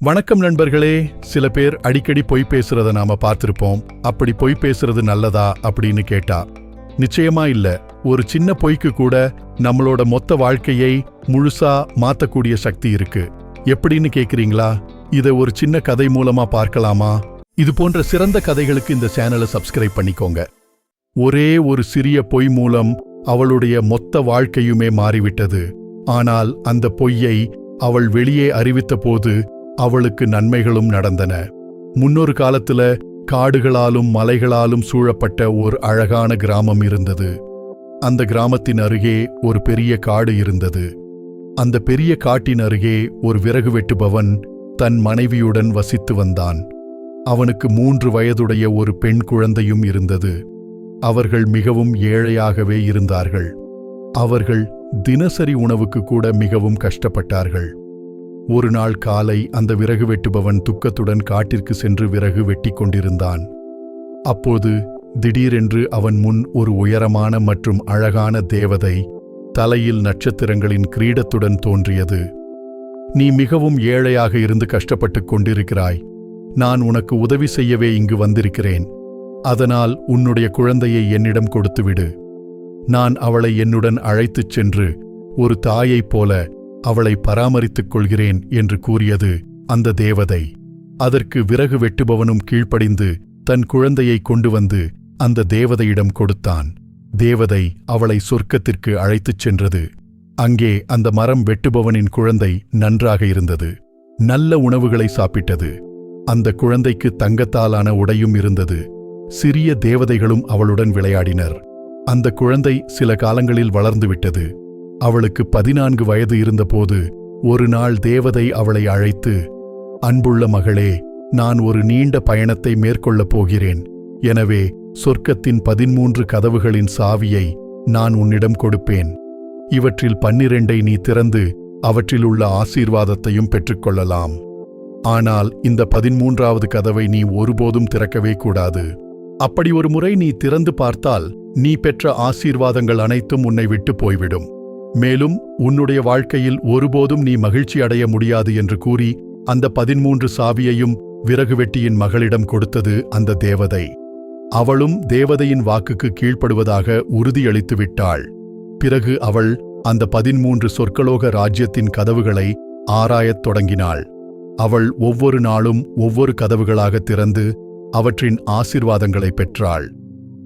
வணக்கம் நண்பர்களே. சில பேர் அடிக்கடி பொய் பேசுறத நாம பார்த்திருப்போம். அப்படி பொய் பேசுறது நல்லதா அப்படின்னு கேட்டா நிச்சயமா இல்ல. ஒரு சின்ன பொய்க்கு கூட நம்மளோட மொத்த வாழ்க்கையை முழுசா மாத்தக்கூடிய சக்தி இருக்கு. எப்படின்னு கேக்குறீங்களா? இதை ஒரு சின்ன கதை மூலமா பார்க்கலாமா? இது போன்ற சிறந்த கதைகளுக்கு இந்த சேனலை சப்ஸ்கிரைப் பண்ணிக்கோங்க. ஒரே ஒரு சிறிய பொய் மூலம் அவளுடைய மொத்த வாழ்க்கையுமே மாறிவிட்டது. ஆனால் அந்த பொய்யை அவள் வெளியே அறிவித்த போது அவளுக்கு நன்மைகளும் நடந்தன. முன்னொரு காலத்துல காடுகளாலும் மலைகளாலும் சூழப்பட்ட ஒரு அழகான கிராமம் இருந்தது. அந்த கிராமத்தின் அருகே ஒரு பெரிய காடு இருந்தது. அந்த பெரிய காட்டின் அருகே ஒரு விறகு வெட்டுபவன் தன் மனைவியுடன் வசித்து வந்தான். அவனுக்கு 3 வயதுடைய ஒரு பெண் குழந்தையும் இருந்தது. அவர்கள் மிகவும் ஏழையாகவே இருந்தார்கள். அவர்கள் தினசரி உணவுக்கு கூட மிகவும் கஷ்டப்பட்டார்கள். ஒரு நாள் காலை அந்த விறகு வெட்டுபவன் துக்கத்துடன் காட்டிற்கு சென்று விறகு வெட்டி கொண்டிருந்தான். அப்போது திடீரென்று அவன் முன் ஒரு உயரமான மற்றும் அழகான தேவதை தலையில் நட்சத்திரங்களின் கிரீடத்துடன் தோன்றியது. நீ மிகவும் ஏழையாக இருந்து கஷ்டப்பட்டுக் கொண்டிருக்கிறாய். நான் உனக்கு உதவி செய்யவே இங்கு வந்திருக்கிறேன். அதனால் உன்னுடைய குழந்தையை என்னிடம் கொடுத்துவிடு. நான் அவளை என்னுடன் அழைத்துச் சென்று ஒரு தாயைப் போல அவளை பராமரித்துக் கொள்கிறேன் என்று கூறியது அந்த தேவதை. அதற்கு விறகு வெட்டுபவனும் கீழ்ப்படிந்து தன் குழந்தையை கொண்டு வந்து அந்த தேவதையிடம் கொடுத்தான். தேவதை அவளை சொர்க்கத்திற்கு அழைத்துச் சென்றது. அங்கே அந்த மரம் வெட்டுபவனின் குழந்தை நன்றாக இருந்தது. நல்ல உணவுகளை சாப்பிட்டது. அந்த குழந்தைக்கு தங்கத்தாலான உடையும் இருந்தது. சிறிய தேவதைகளும் அவளுடன் விளையாடினர். அந்த குழந்தை சில காலங்களில் வளர்ந்துவிட்டது. அவளுக்கு 14 வயது இருந்தபோது ஒரு நாள் தேவதை அவளை அழைத்து, அன்புள்ள மகளே, நான் ஒரு நீண்ட பயணத்தை மேற்கொள்ளப் போகிறேன். எனவே சொர்க்கத்தின் 13 கதவுகளின் சாவியை நான் உன்னிடம் கொடுப்பேன். இவற்றில் 12ஐ நீ திறந்து அவற்றில் உள்ள ஆசீர்வாதத்தையும் பெற்றுக்கொள்ளலாம். ஆனால் இந்த 13வது கதவை நீ ஒருபோதும் திறக்கவே கூடாது. அப்படி ஒரு முறை நீ திறந்து பார்த்தால் நீ பெற்ற ஆசீர்வாதங்கள் அனைத்தும் உன்னை விட்டு போய்விடும். மேலும் உன்னுடைய வாழ்க்கையில் ஒருபோதும் நீ மகிழ்ச்சி அடைய முடியாது என்று கூறி அந்த 13 சாவியையும் விறகு வெட்டியின் மகளிடம் கொடுத்தது அந்த தேவதை. அவளும் தேவதையின் வாக்குக்கு கீழ்ப்படுவதாக உறுதியளித்து விட்டாள். பிறகு அவள் அந்த 13 சொர்க்கலோக ராஜ்யத்தின் கதவுகளை ஆராயத் தொடங்கினாள். அவள் ஒவ்வொரு நாளும் ஒவ்வொரு கதவுகளாக திறந்து அவற்றின் ஆசீர்வாதங்களை பெற்றாள்.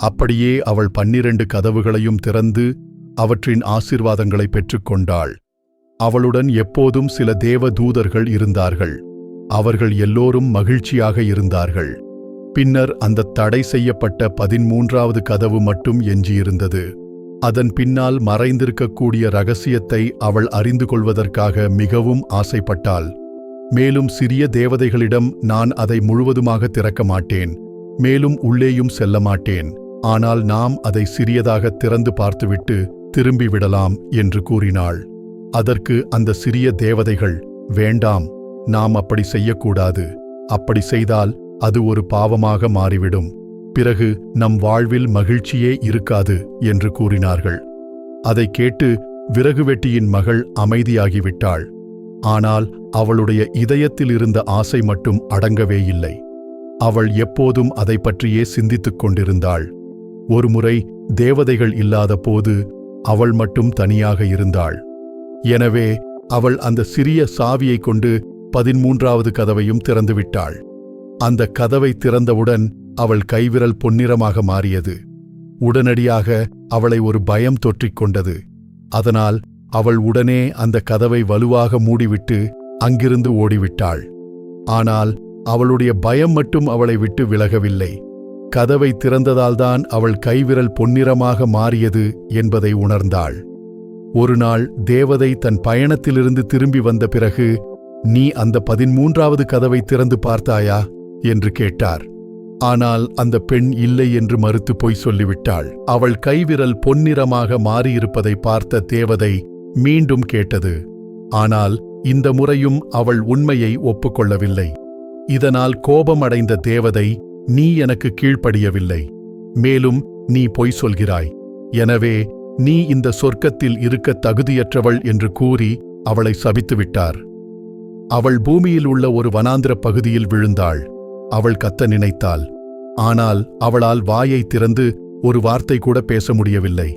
அப்படியே அவள் 12 கதவுகளையும் திறந்து அவற்றின் ஆசீர்வாதங்களை பெற்றுக்கொண்டாள். அவளுடன் எப்போதும் சில தேவ தூதர்கள் இருந்தார்கள். அவர்கள் எல்லோரும் மகிழ்ச்சியாக இருந்தார்கள். பின்னர் அந்த தடை செய்யப்பட்ட 13வது கதவு மட்டும் எஞ்சியிருந்தது. அதன் பின்னால் மறைந்திருக்கக்கூடிய ரகசியத்தை அவள் அறிந்து கொள்வதற்காக மிகவும் ஆசைப்பட்டாள். மேலும் சிறிய தேவதைகளிடம், நான் அதை முழுவதுமாக திறக்க மாட்டேன், மேலும் உள்ளேயும் செல்ல மாட்டேன், ஆனால் நாம் அதை சிறியதாக திறந்து பார்த்துவிட்டு திரும்பி விடலாம் என்று கூறினாள். அதற்கு அந்த சிறிய தேவதைகள், வேண்டாம், நாம் அப்படி செய்யக்கூடாது. அப்படி செய்தால் அது ஒரு பாவமாக மாறிவிடும். பிறகு நம் வாழ்வில் மகிழ்ச்சியே இருக்காது என்று கூறினார்கள். அதை கேட்டு விறகு வெட்டியின் மகள் அமைதியாகிவிட்டாள். ஆனால் அவளுடைய இதயத்தில் இருந்த ஆசை மட்டும் அடங்கவே இல்லை. அவள் எப்போதும் அதை பற்றியே சிந்தித்துக் கொண்டிருந்தாள். ஒருமுறை தேவதைகள் இல்லாத போது அவள் மட்டும் தனியாக இருந்தாள். எனவே அவள் அந்த சிறிய சாவியை கொண்டு 13வது கதவையும் திறந்துவிட்டாள். அந்த கதவை திறந்தவுடன் அவள் கைவிரல் பொன்னிறமாக மாறியது. உடனடியாக அவளை ஒரு பயம் தொற்றிக் கொண்டது. அதனால் அவள் உடனே அந்த கதவை வலுவாக மூடிவிட்டு அங்கிருந்து ஓடிவிட்டாள். ஆனால் அவளுடைய பயம் மட்டும் அவளை விட்டு விலகவில்லை. கதவை திறந்ததால்தான் அவள் கைவிரல் பொன்னிறமாக மாறியது என்பதை உணர்ந்தாள். ஒரு நாள் தேவதை தன் பயணத்திலிருந்து திரும்பி வந்த பிறகு, நீ அந்த 13வது கதவை திறந்து பார்த்தாயா என்று கேட்டார். ஆனால் அந்த பெண் இல்லை என்று மறுத்து பொய் சொல்லிவிட்டாள். அவள் கைவிரல் பொன்னிறமாக மாறியிருப்பதை பார்த்த தேவதை மீண்டும் கேட்டது. ஆனால் இந்த முறையும் அவள் உண்மையை ஒப்புக்கொள்ளவில்லை. இதனால் கோபமடைந்த தேவதை, நீ எனக்கு கீழ்ப்படியவில்லை, மேலும் நீ பொய் சொல்கிறாய், எனவே நீ இந்த சொர்க்கத்தில் இருக்க தகுதியற்றவள் என்று கூறி அவளை சபித்துவிட்டார். அவள் பூமியில் உள்ள ஒரு வனாந்திர பகுதியில் விழுந்தாள். அவள் கத்த நினைத்தாள். ஆனால் அவளால் வாயை திறந்து ஒரு வார்த்தை கூட பேச முடியவில்லை.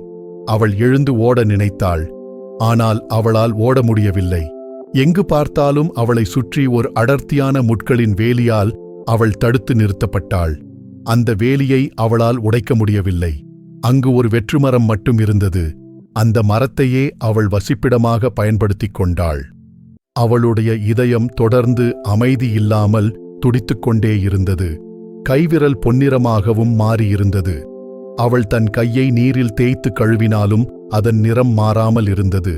அவள் எழுந்து ஓட நினைத்தாள். ஆனால் அவளால் ஓட முடியவில்லை. எங்கு பார்த்தாலும் அவளை சுற்றி ஒரு அடர்த்தியான முட்களின் வேலியால் அவள் தடுத்து நிறுத்தப்பட்டாள். அந்த வேலியை அவளால் உடைக்க முடியவில்லை. அங்கு ஒரு வெற்றுமரம் மட்டும் இருந்தது. அந்த மரத்தையே அவள் வசிப்பிடமாக பயன்படுத்திக் கொண்டாள். அவளுடைய இதயம் தொடர்ந்து அமைதி இல்லாமல் துடித்துக்கொண்டே இருந்தது. கைவிரல் பொன்னிறமாகவும் மாறியிருந்தது. அவள் தன் கையை நீரில் தேய்த்து கழுவினாலும் அதன் நிறம் மாறாமல் இருந்தது.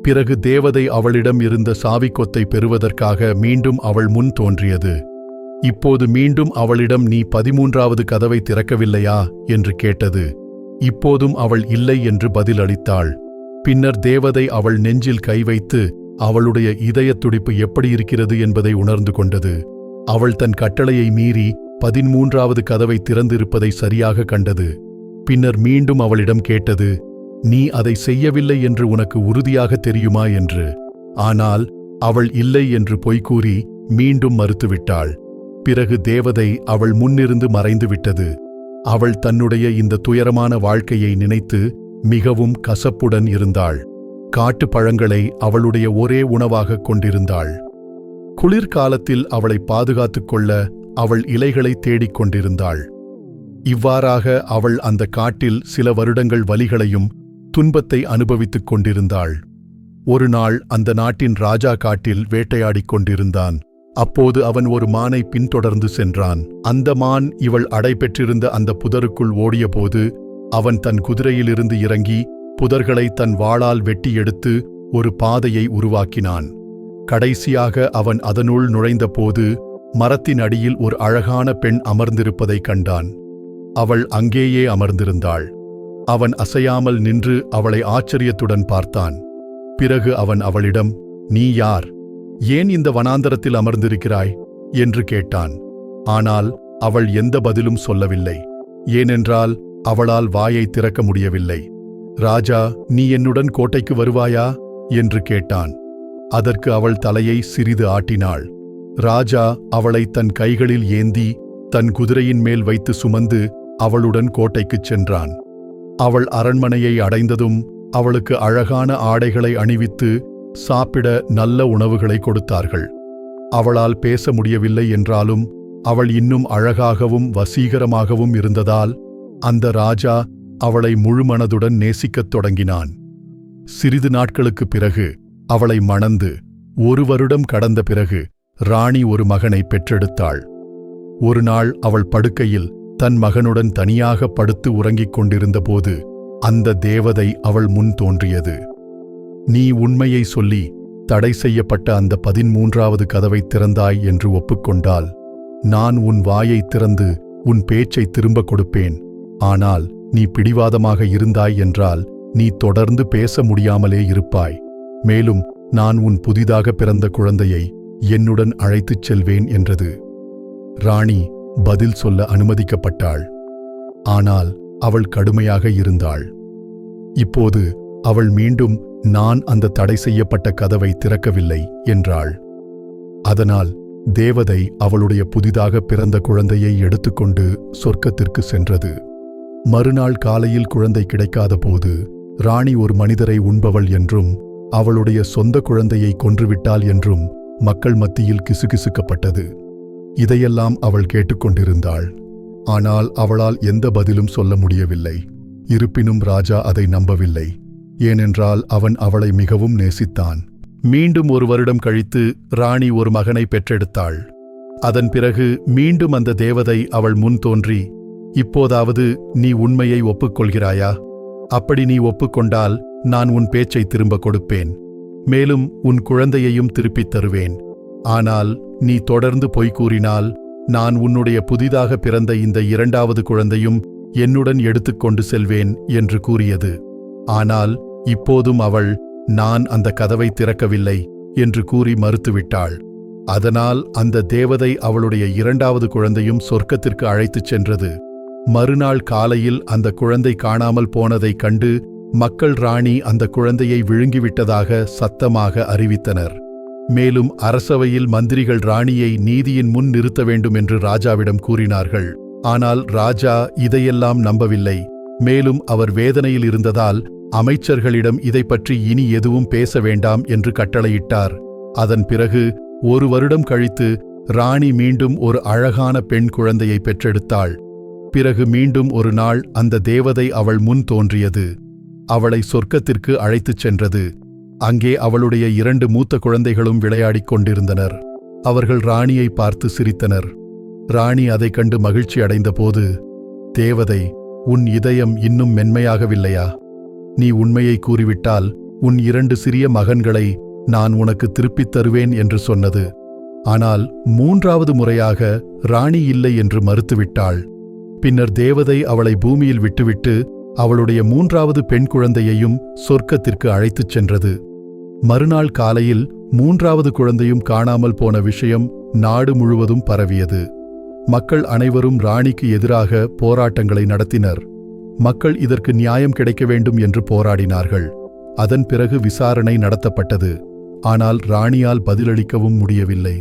பிறகு தேவதை அவளிடம் இருந்த சாவிக்கொத்தை பெறுவதற்காக மீண்டும் அவள் முன் தோன்றியது. இப்போது மீண்டும் அவளிடம், நீ 13வது கதவை திறக்கவில்லையா என்று கேட்டது. இப்போதும் அவள் இல்லை என்று பதில் அளித்தாள். பின்னர் தேவதை அவள் நெஞ்சில் கை வைத்து அவளுடைய இதயத் துடிப்பு எப்படி இருக்கிறது என்பதை உணர்ந்து கொண்டது. அவள் தன் கட்டளையை மீறி 13வது கதவை திறந்திருப்பதை சரியாக கண்டது. பின்னர் மீண்டும் அவளிடம் கேட்டது, நீ அதை செய்யவில்லை என்று உனக்கு உறுதியாக தெரியுமா என்று. ஆனால் அவள் இல்லை என்று பொய்கூறி மீண்டும் மறுத்துவிட்டாள். பிறகு தேவதை அவள் முன்னிருந்து மறைந்து விட்டது. அவள் தன்னுடைய இந்த துயரமான வாழ்க்கையை நினைத்து மிகவும் கசப்புடன் இருந்தாள். காட்டு பழங்களை அவளுடைய ஒரே உணவாக கொண்டிருந்தாள். குளிர்காலத்தில் அவளை பாதுகாத்துக் கொள்ள அவள் இலைகளை தேடிக் கொண்டிருந்தாள். இவ்வாறாக அவள் அந்த காட்டில் சில வருடங்கள் வலிகளையும் துன்பத்தை அனுபவித்துக் கொண்டிருந்தாள். ஒரு நாள் அந்த நாட்டின் ராஜா காட்டில் வேட்டையாடிக் கொண்டிருந்தான். அப்போது அவன் ஒரு மானை பின்தொடர்ந்து சென்றான். அந்த மான் இவள் அடைபெற்றிருந்த அந்த புதருக்குள் ஓடியபோது அவன் தன் குதிரையிலிருந்து இறங்கி புதர்களை தன் வாளால் வெட்டி எடுத்து ஒரு பாதையை உருவாக்கினான். கடைசியாக அவன் அதனுள் நுழைந்தபோது மரத்தின் அடியில் ஒரு அழகான பெண் அமர்ந்திருப்பதைக் கண்டான். அவள் அங்கேயே அமர்ந்திருந்தாள். அவன் அசையாமல் நின்று அவளை ஆச்சரியத்துடன் பார்த்தான். பிறகு அவன் அவளிடம், நீ யார்? ஏன் இந்த வனாந்தரத்தில் அமர்ந்திருக்கிறாய் என்று கேட்டான். ஆனால் அவள் எந்த பதிலும் சொல்லவில்லை. ஏனென்றால் அவளால் வாயை திறக்க முடியவில்லை. ராஜா, நீ என்னுடன் கோட்டைக்கு வருவாயா என்று கேட்டான். அதற்கு அவள் தலையை சிறிது ஆட்டினாள். ராஜா அவளை தன் கைகளில் ஏந்தி தன் குதிரையின் மேல் வைத்து சுமந்து அவளுடன் கோட்டைக்குச் சென்றான். அவள் அரண்மனையை அடைந்ததும் அவளுக்கு அழகான ஆடைகளை அணிவித்து சாப்பிட நல்ல உணவுகளை கொடுத்தார்கள். அவளால் பேச முடியவில்லை என்றாலும் அவள் இன்னும் அழகாகவும் வசீகரமாகவும் இருந்ததால் அந்த ராஜா அவளை முழுமனதுடன் நேசிக்கத் தொடங்கினான். சிறிது நாட்களுக்குப் பிறகு அவளை மணந்து 1 வருடம் கடந்த பிறகு ராணி ஒரு மகனை பெற்றெடுத்தாள். ஒரு நாள் அவள் படுக்கையில் தன் மகனுடன் தனியாக படுத்து உறங்கிக் கொண்டிருந்தபோது அந்த தேவதை அவள் முன் தோன்றியது. நீ உண்மையை சொல்லி தடை செய்யப்பட்ட அந்த 13வது கதவை திறந்தாய் என்று ஒப்புக்கொண்டால் நான் உன் வாயை திறந்து உன் பேச்சை திரும்ப கொடுப்பேன். ஆனால் நீ பிடிவாதமாக இருந்தாய் என்றால் நீ தொடர்ந்து பேச முடியாமலே இருப்பாய். மேலும் நான் உன் புதிதாக பிறந்த குழந்தையை என்னுடன் அழைத்துச் செல்வேன் என்றது. ராணி பதில் சொல்ல அனுமதிக்கப்பட்டாள். ஆனால் அவள் கடுமையாக இருந்தாள். இப்போது அவள் மீண்டும், நான் அந்த தடை செய்யப்பட்ட கதவை திறக்கவில்லை என்றாள். அதனால் தேவதை அவளுடைய புதிதாக பிறந்த குழந்தையை எடுத்துக்கொண்டு சொர்க்கத்திற்கு சென்றது. மறுநாள் காலையில் குழந்தை கிடைக்காத போது ராணி ஒரு மனிதரை உண்பவள் என்றும் அவளுடைய சொந்த குழந்தையை கொன்றுவிட்டாள் என்றும் மக்கள் மத்தியில் கிசுகிசுக்கப்பட்டது. இதையெல்லாம் அவள் கேட்டுக்கொண்டிருந்தாள். ஆனால் அவளால் எந்த பதிலும் சொல்ல முடியவில்லை. இருப்பினும் ராஜா அதை நம்பவில்லை. ஏனென்றால் அவன் அவளை மிகவும் நேசித்தான். மீண்டும் 1 வருடம் கழித்து ராணி ஒரு மகனை பெற்றெடுத்தாள். அதன் பிறகு மீண்டும் அந்த தேவதை அவள் முன் தோன்றி, இப்போதாவது நீ உண்மையை ஒப்புக்கொள்கிறாயா? அப்படி நீ ஒப்புக்கொண்டால் நான் உன் பேச்சை திரும்ப கொடுப்பேன். மேலும் உன் குழந்தையையும் திருப்பித் தருவேன். ஆனால் நீ தொடர்ந்து பொய் கூறினால் நான் உன்னுடைய புதிதாக பிறந்த இந்த 2வது குழந்தையும் என்னுடன் எடுத்துக்கொண்டு செல்வேன் என்று கூறியது. ஆனால் இப்போதும் அவள், நான் அந்த கதவை திறக்கவில்லை என்று கூறி மறுத்துவிட்டாள். அதனால் அந்த தேவதை அவளுடைய 2வது குழந்தையும் சொர்க்கத்திற்கு அழைத்துச் சென்றது. மறுநாள் காலையில் அந்த குழந்தை காணாமல் போனதைக் கண்டு மக்கள் ராணி அந்த குழந்தையை விழுங்கிவிட்டதாக சத்தமாக அறிவித்தனர். மேலும் அரசவையில் மந்திரிகள் ராணியை நீதியின் முன் நிறுத்த வேண்டும் என்று ராஜாவிடம் கூறினார்கள். ஆனால் ராஜா இதையெல்லாம் நம்பவில்லை. மேலும் அவர் வேதனையில் இருந்ததால் அமைச்சர்களிடம் இதை பற்றி இனி எதுவும் பேச வேண்டாம் என்று கட்டளையிட்டார். அதன் பிறகு 1 வருடம் கழித்து ராணி மீண்டும் ஒரு அழகான பெண் குழந்தையை பெற்றெடுத்தாள். பிறகு மீண்டும் ஒரு நாள் அந்த தேவதை அவள் முன் தோன்றியது. அவளை சொர்க்கத்திற்கு அழைத்துச் சென்றது. அங்கே அவளுடைய 2 மூத்த குழந்தைகளும் விளையாடிக் கொண்டிருந்தனர். அவர்கள் ராணியை பார்த்து சிரித்தனர். ராணி அதைக் கண்டு மகிழ்ச்சி அடைந்தபோது, தேவதை, உன் இதயம் இன்னும் மென்மையாகவில்லையா? நீ உண்மையை கூறிவிட்டால் உன் 2 சிறிய மகன்களை நான் உனக்கு திருப்பித் தருவேன் என்று சொன்னது. ஆனால் 3வது முறையாக ராணி இல்லை என்று மறுத்துவிட்டாள். பின்னர் தேவதை அவளை பூமியில் விட்டுவிட்டு அவளுடைய 3வது பெண் குழந்தையையும் சொர்க்கத்திற்கு அழைத்துச் சென்றது. மறுநாள் காலையில் 3வது குழந்தையும் காணாமல் போன விஷயம் நாடு முழுவதும் பரவியது. மக்கள் அனைவரும் ராணிக்கு எதிராக போராட்டங்களை நடத்தினர். மக்கள் இதற்கு நியாயம் கிடைக்க வேண்டும் என்று போராடினார்கள். அதன் பிறகு விசாரணை நடத்தப்பட்டது. ஆனால் ராணியால் பதிலளிக்கவும் முடியவில்லை.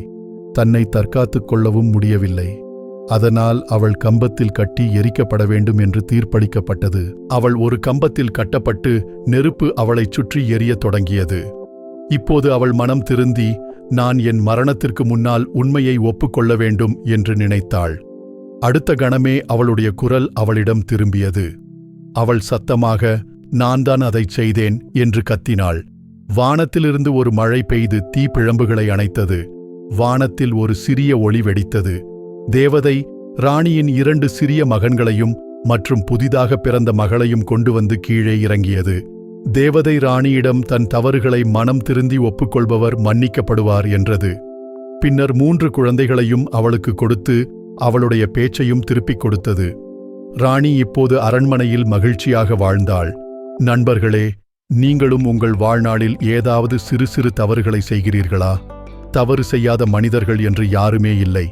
தன்னை தற்காத்துக் கொள்ளவும் முடியவில்லை. அதனால் அவள் கம்பத்தில் கட்டி எரிக்கப்பட வேண்டும் என்று தீர்ப்பளிக்கப்பட்டது. அவள் ஒரு கம்பத்தில் கட்டப்பட்டு நெருப்பு அவளைச் சுற்றி எரியத் தொடங்கியது. இப்போது அவள் மனம் திருந்தி, நான் என் மரணத்திற்கு முன்னால் உண்மையை ஒப்புக்கொள்ள வேண்டும் என்று நினைத்தாள். அடுத்த கணமே அவளுடைய குரல் அவளிடம் திரும்பியது. அவள் சத்தமாக, நான் தான் அதைச் செய்தேன் என்று கத்தினாள். வானத்திலிருந்து ஒரு மழை பெய்து தீப்பிழம்புகளை அணைத்தது. வானத்தில் ஒரு சிறிய ஒளி வெடித்தது. தேவதை ராணியின் 2 சிறிய மகன்களையும் மற்றும் புதிதாக பிறந்த மகளையும் கொண்டு வந்து கீழே இறங்கியது. தேவதை ராணியிடம் தன் தவறுகளை மனம் திருந்தி ஒப்புக்கொள்பவர் மன்னிக்கப்படுவார் என்றது. பின்னர் 3 குழந்தைகளையும் அவளுக்கு கொடுத்து அவளுடைய பேச்சையும் திருப்பிக் கொடுத்தது. ராணி இப்போது அரண்மனையில் மகிழ்ச்சியாக வாழ்ந்தாள். நண்பர்களே, நீங்களும் உங்கள் வாழ்நாளில் ஏதாவது சிறு சிறு தவறுகளை செய்கிறீர்களா? தவறு செய்யாத மனிதர்கள் என்று யாருமே இல்லை.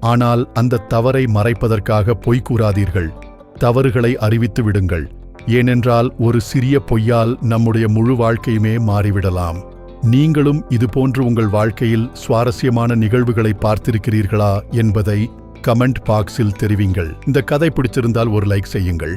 ஆனால் அந்த தவறை மறைப்பதற்காக பொய் கூறாதீர்கள். தவறுகளை அறிவித்து விடுங்கள். ஏனென்றால் ஒரு சிறிய பொய்யால் நம்முடைய முழு வாழ்க்கையுமே மாறிவிடலாம். நீங்களும் இதுபோன்று உங்கள் வாழ்க்கையில் சுவாரஸ்யமான நிகழ்வுகளை பார்த்திருக்கிறீர்களா என்பதை கமெண்ட் பாக்ஸில் தெரிவிங்கள். இந்த கதை பிடிச்சிருந்தால் ஒரு லைக் செய்யுங்கள்.